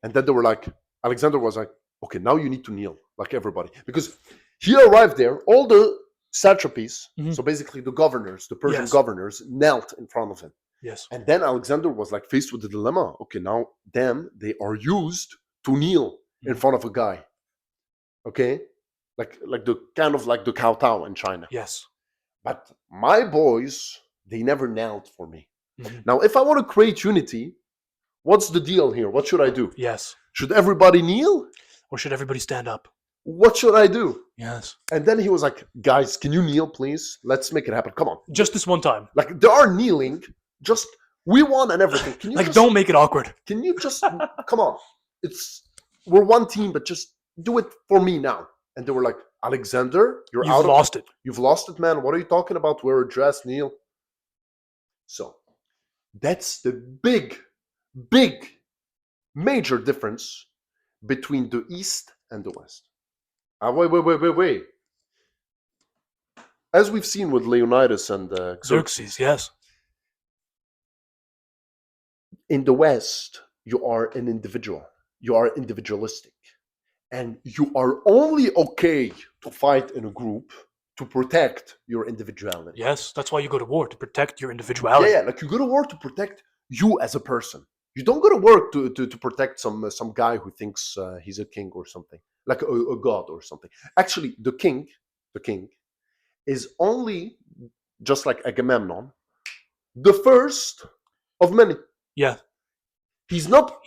And then they were like, Alexander was like, okay, now you need to kneel like everybody. Because he arrived there, all the satrapies, so basically the governors, the Persian governors, knelt in front of him. Yes. And then Alexander was like faced with the dilemma. Okay, now they are used to kneel in front of a guy. Okay? Like the kind of like the kowtow in China. Yes. But my boys, they never knelt for me. Now, if I want to create unity, what's the deal here? What should I do? Yes. Should everybody kneel? Or should everybody stand up? What should I do? Yes. And then he was like, guys, can you kneel, please? Let's make it happen. Come on. Just this one time. Like, they are kneeling. Just, we won and everything. Can you Like, just, don't make it awkward. Can you just, come on. We're one team, but just do it for me now. And they were like, Alexander, You've out lost it. You've lost it, man. What are you talking about? Wear a dress, kneel. So, that's the big, major difference between the East and the West. Wait. As we've seen with Leonidas and Xerxes, yes. In the West, you are an individual. You are individualistic. And you are only okay to fight in a group to protect your individuality. Yes, that's why you go to war, to protect your individuality. Yeah, like you go to war to protect you as a person. You don't go to work to protect some guy who thinks he's a king or something, like a god or something. Actually, the king is only, just like Agamemnon, the first of many. Yeah. He's not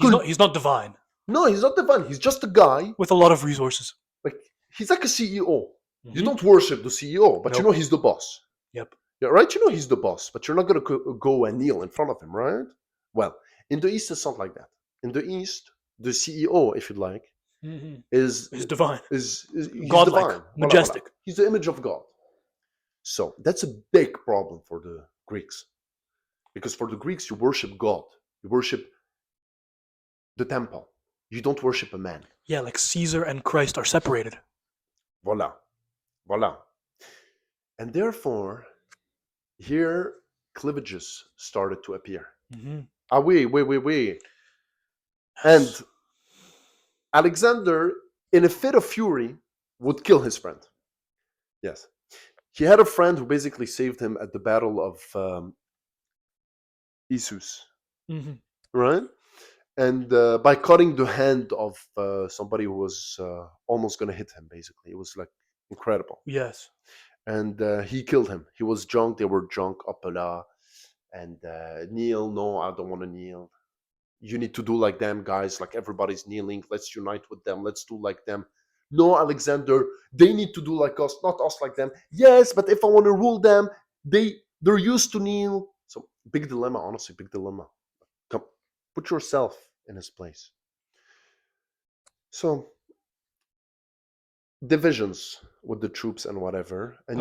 divine. No, he's not divine. He's just a guy with a lot of resources. Like, he's like a CEO. You don't worship the CEO, but you know he's the boss. Yep. Yeah, right? You know he's the boss, but you're not going to go and kneel in front of him, right? Well, in the East, it's not like that. In the East, the CEO, if you like, is divine. Is godlike, divine. majestic. He's the image of God. So that's a big problem for the Greeks. Because for the Greeks, you worship God. You worship the temple. You don't worship a man. Yeah, like Caesar and Christ are separated. Voila. And therefore, here cleavages started to appear. Wait. And Alexander, in a fit of fury, would kill his friend. Yes. He had a friend who basically saved him at the Battle of Issus. Right? And by cutting the hand of somebody who was almost going to hit him, basically. It was like incredible. Yes. And he killed him. He was drunk. They were drunk. Opela. And kneel. No, I don't want to kneel. You need to do like them, guys. Like everybody's kneeling. Let's unite with them. Let's do like them. No, Alexander. They need to do like us, not us like them. Yes, but if I want to rule them, they're used to kneel. So big dilemma, honestly, big dilemma. Come, put yourself in his place. So divisions with the troops and whatever. And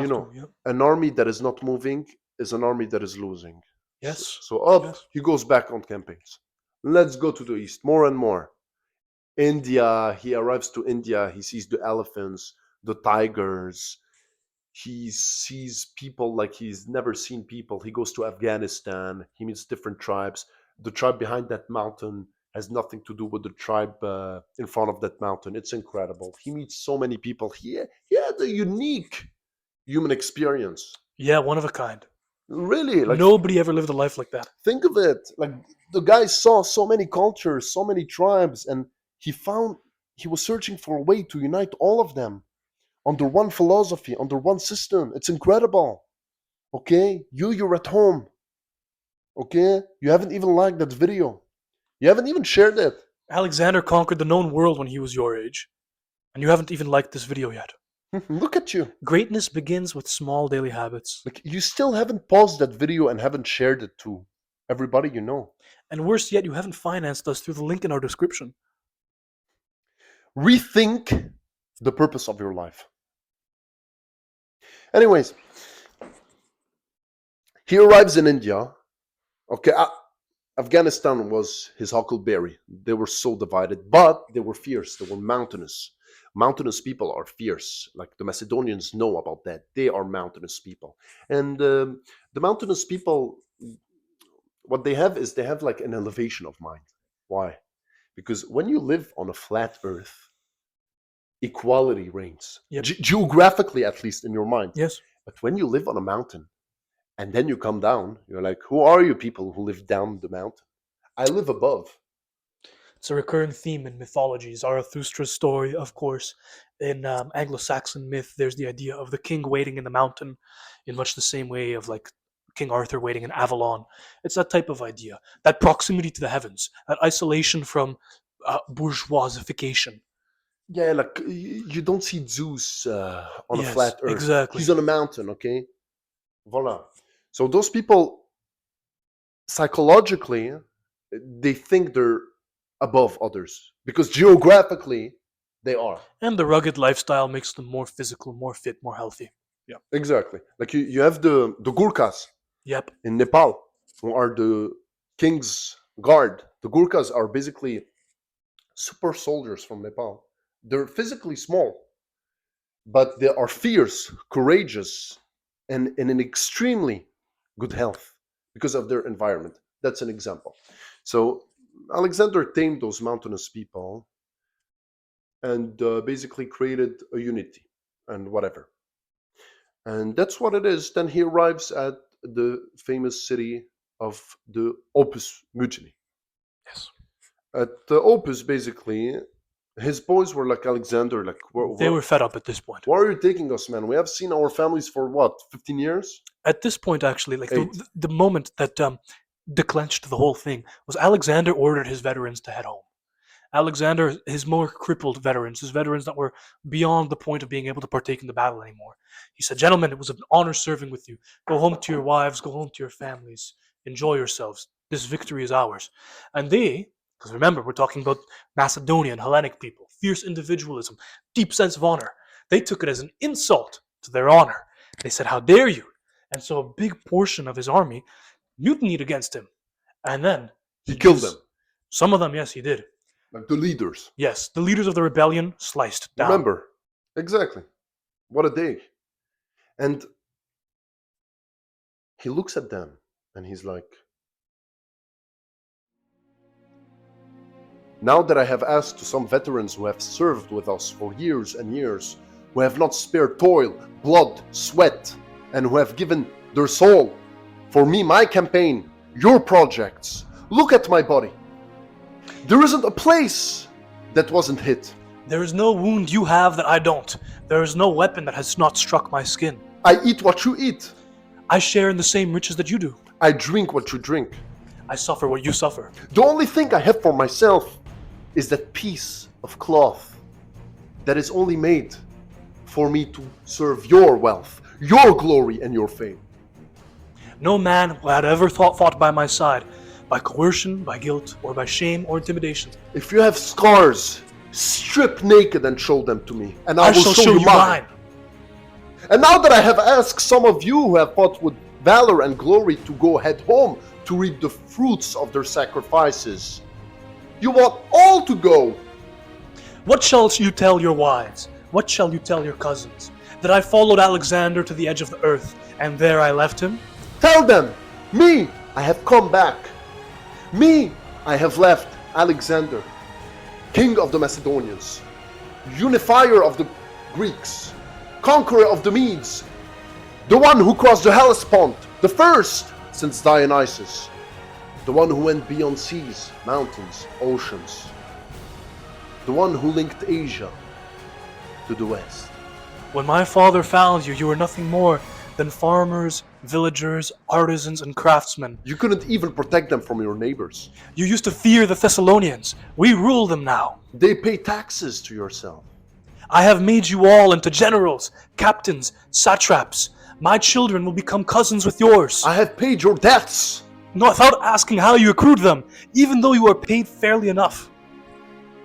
an army that is not moving is an army that is losing. Yes. So he goes back on campaigns. Let's go to the east more and more. India, he arrives to India. He sees the elephants, the tigers. He sees people like he's never seen people. He goes to Afghanistan. He meets different tribes. The tribe behind that mountain has nothing to do with the tribe in front of that mountain. It's incredible. He meets so many people. He had a unique human experience. Yeah, one of a kind. Really? Like, nobody ever lived a life like that. Think of it. Like, the guy saw so many cultures, so many tribes, and he was searching for a way to unite all of them under one philosophy, under one system. It's incredible. Okay? You're at home. Okay? You haven't even liked that video. You haven't even shared it. Alexander conquered the known world when he was your age, and you haven't even liked this video yet. Look at you. Greatness begins with small daily habits. Like, you still haven't paused that video and haven't shared it to everybody you know. And worse yet, you haven't financed us through the link in our description. Rethink the purpose of your life. Anyways, he arrives in India. Okay, Afghanistan was his huckleberry. They were so divided, but they were fierce. They were mountainous. Mountainous people are fierce. Like, the Macedonians know about that. They are mountainous people. And the mountainous people, what they have is they have like an elevation of mind. Why? Because when you live on a flat earth, equality reigns. Yep. Geographically, at least in your mind. Yes. But when you live on a mountain and then you come down, you're like, who are you people who live down the mountain? I live above. It's a recurring theme in mythology. Zarathustra's story, of course. In Anglo-Saxon myth, there's the idea of the king waiting in the mountain in much the same way of like King Arthur waiting in Avalon. It's that type of idea. That proximity to the heavens. That isolation from bourgeoisification. Yeah, like, you don't see Zeus on a Yes, flat earth. exactly. He's on a mountain, okay? Voila. So those people, psychologically, they think they're above others because geographically they are. And the rugged lifestyle makes them more physical, more fit, more healthy. Exactly. Like, you have the Gurkhas Yep. in Nepal, who are the king's guard. The Gurkhas are basically super soldiers from Nepal. They're physically small, but they are fierce, courageous, and in an extremely good health because of their environment. That's an example. So Alexander tamed those mountainous people and basically created a unity and whatever. And that's what it is. Then he arrives at the famous city of the Opis mutiny. Yes. At the Opis, basically, his boys were like, Alexander, like, They were fed up at this point. where are you taking us, man? We have seen our families for what, 15 years? At this point, actually, like Eight. the moment that declenched the whole thing was Alexander ordered his veterans to head home. Alexander, his more crippled veterans, his veterans that were beyond the point of being able to partake in the battle anymore. He said, "Gentlemen, it was an honor serving with you. Go home to your wives, go home to your families, enjoy yourselves. This victory is ours." And they, because remember, we're talking about Macedonian, Hellenic people, fierce individualism, deep sense of honor. They took it as an insult to their honor. They said, "How dare you?" And so a big portion of his army mutinied against him. And then He killed gives- them, Some of them, yes, he did. like the leaders. Yes, the leaders of the rebellion sliced down. Remember, exactly. What a day. And he looks at them and he's like, now that I have asked to some veterans who have served with us for years and years, who have not spared toil, blood, sweat, and who have given their soul for me, my campaign, your projects, look at my body. There isn't a place that wasn't hit. There is no wound you have that I don't. There is no weapon that has not struck my skin. I eat what you eat. I share in the same riches that you do. I drink what you drink. I suffer what you suffer. The only thing I have for myself is that piece of cloth that is only made for me to serve your wealth, your glory, and your fame. No man who had ever fought by my side, by coercion, by guilt, or by shame or intimidation. If you have scars, strip naked and show them to me, and I will shall show you mine. And now that I have asked some of you who have fought with valor and glory to go head home to reap the fruits of their sacrifices, you want all to go. What shall you tell your wives? What shall you tell your cousins? That I followed Alexander to the edge of the earth, and there I left him? Tell them, me, I have come back. Me, I have left Alexander, king of the Macedonians, unifier of the Greeks, conqueror of the Medes, the one who crossed the Hellespont, the first since Dionysus, the one who went beyond seas, mountains, oceans, the one who linked Asia to the West. When my father found you, you were nothing more than farmers villagers, artisans, and craftsmen. You couldn't even protect them from your neighbors. You used to fear the Thessalonians. We rule them now. They pay taxes to yourself. I have made you all into generals, captains, satraps. My children will become cousins with yours. I have paid your debts. No, without asking how you accrued them, even though you are paid fairly enough.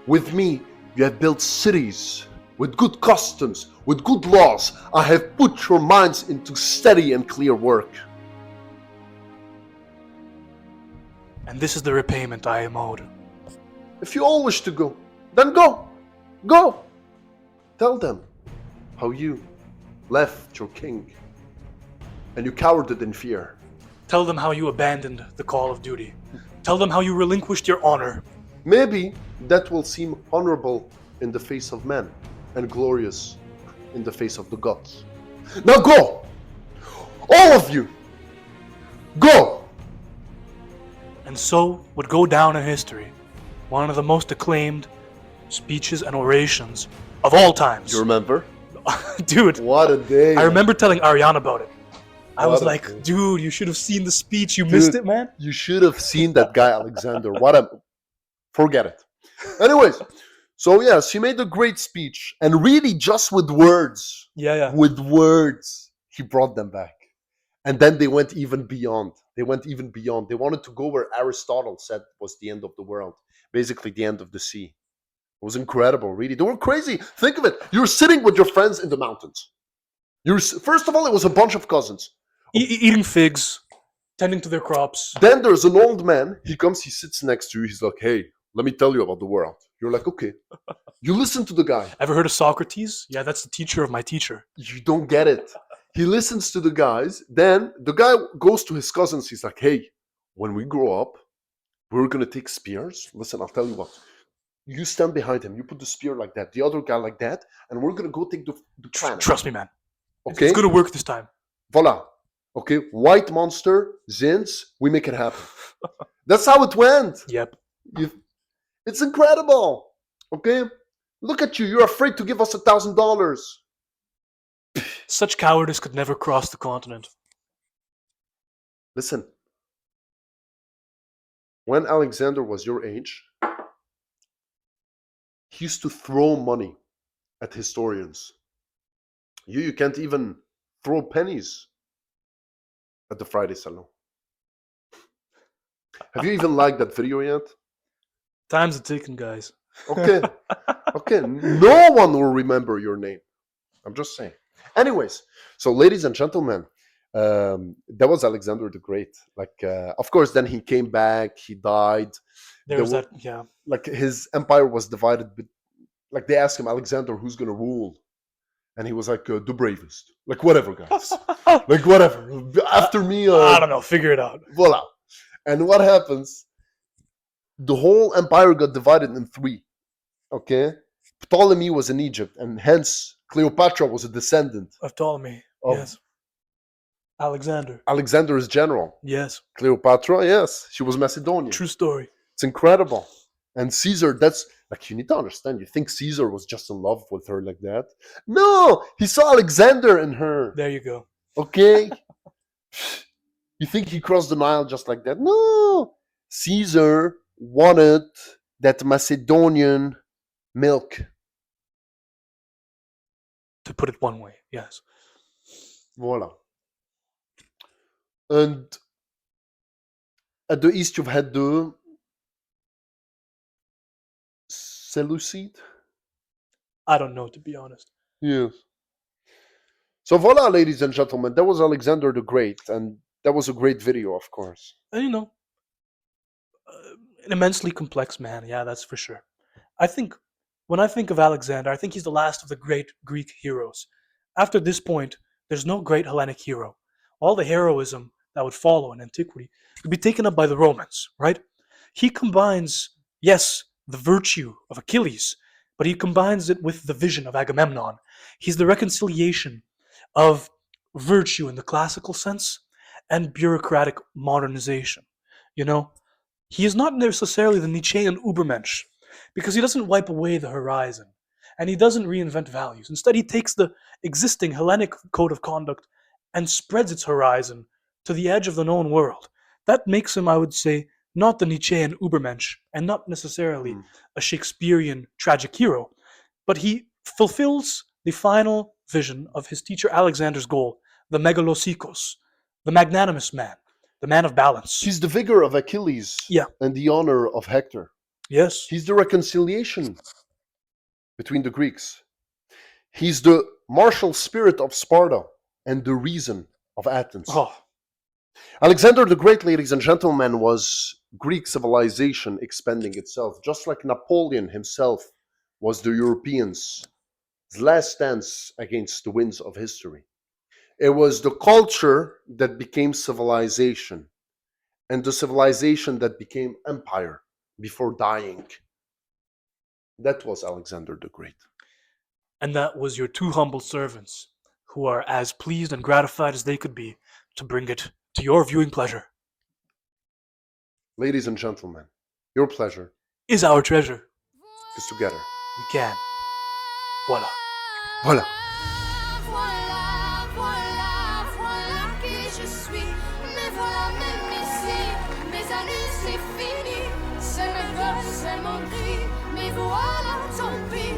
With me, you have built cities with good customs, with good laws. I have put your minds into steady and clear work. And this is the repayment I am owed. If you all wish to go, then go. Go. Tell them how you left your king and you cowered in fear. Tell them how you abandoned the call of duty. Tell them how you relinquished your honor. Maybe that will seem honorable in the face of men and glorious in the face of the gods. Now go! All of you! Go! And so would go down in history, one of the most acclaimed speeches and orations of all times. You remember? Dude, What a day. I remember telling Ariane about it. I was What a like, day. dude, you should have seen the speech. You missed it, man. You should have seen that guy, Alexander. Forget it. Anyways, so yes, he made a great speech. And really just with words, Yeah. he brought them back. And then they went even beyond. They wanted to go where Aristotle said was the end of the world. Basically the end of the sea. It was incredible, really. They were crazy. Think of it. You're sitting with your friends in the mountains. First of all, it was a bunch of cousins. Eating figs, tending to their crops. Then there's an old man. He comes, he sits next to you. He's like, hey, let me tell you about the world. You're like, okay. You listen to the guy. Ever heard of Socrates? Yeah, that's the teacher of my teacher. You don't get it. He listens to the guys. Then the guy goes to his cousins. He's like, hey, when we grow up, we're going to take spears. Listen, I'll tell you what. You stand behind him. You put the spear like that. The other guy like that. And we're going to go take the planet. Trust me, man. Okay? It's going to work this time. Voila. Okay? White monster, Zins, we make it happen. That's how it went. Yep. It's incredible. Okay? Look at you. You're afraid to give us $1,000. Such cowardice could never cross the continent. Listen. When Alexander was your age, he used to throw money at historians. You can't even throw pennies at the Friday Salon. Have you even liked that video yet? Time's a ticking, guys. Okay. Okay. No one will remember your name. I'm just saying. Anyways, so ladies and gentlemen, that was Alexander the Great. Of course, then he came back. He died. There was that, yeah. Like his empire was divided. Like they asked him, Alexander, who's gonna rule? And he was like, the bravest. Like whatever, guys. Like whatever. After me, I don't know. Figure it out. Voila. And what happens? The whole empire got divided in three. Okay, Ptolemy was in Egypt, and hence Cleopatra was a descendant Of Ptolemy. of Yes. Alexander. Alexander's general. Yes. Cleopatra, yes, she was Macedonian. True story. It's incredible. And Caesar, that's like, you need to understand. You think Caesar was just in love with her like that? No, he saw Alexander in her. There you go. Okay. You think he crossed the Nile just like that? No. Caesar wanted that Macedonian milk. To put it one way, yes. Voila. And at the east, you've had the Seleucid. I don't know, to be honest. Yes. So voila, ladies and gentlemen, that was Alexander the Great, and that was a great video, of course. And you know, an immensely complex man, yeah, that's for sure. I think, when I think of Alexander, I think he's the last of the great Greek heroes. After this point, there's no great Hellenic hero. All the heroism that would follow in antiquity would be taken up by the Romans, right? He combines, yes, the virtue of Achilles, but he combines it with the vision of Agamemnon. He's the reconciliation of virtue in the classical sense and bureaucratic modernization. You know, he is not necessarily the Nietzschean Übermensch, because he doesn't wipe away the horizon, and he doesn't reinvent values. Instead, he takes the existing Hellenic code of conduct and spreads its horizon to the edge of the known world. That makes him, I would say, not the Nietzschean Übermensch and not necessarily Hmm. a Shakespearean tragic hero, but he fulfills the final vision of his teacher Alexander's goal, the megalosikos, the magnanimous man, the man of balance. He's the vigor of Achilles Yeah. and the honor of Hector. Yes. He's the reconciliation between the Greeks. He's the martial spirit of Sparta and the reason of Athens. Oh, Alexander the Great, ladies and gentlemen, was Greek civilization expanding itself, just like Napoleon himself was the Europeans' last stance against the winds of history. It was the culture that became civilization, and the civilization that became empire before dying. That was Alexander the Great. and that was your two humble servants, who are as pleased and gratified as they could be to bring it to your viewing pleasure. Ladies and gentlemen, your pleasure Is our treasure. is together. We can. Voila. Voilà. Voilà, voilà, voilà qui je suis. Mais voilà, même ici, mes années c'est fini. C'est mes gosses, c'est mon cri. Mais voilà, tant pis.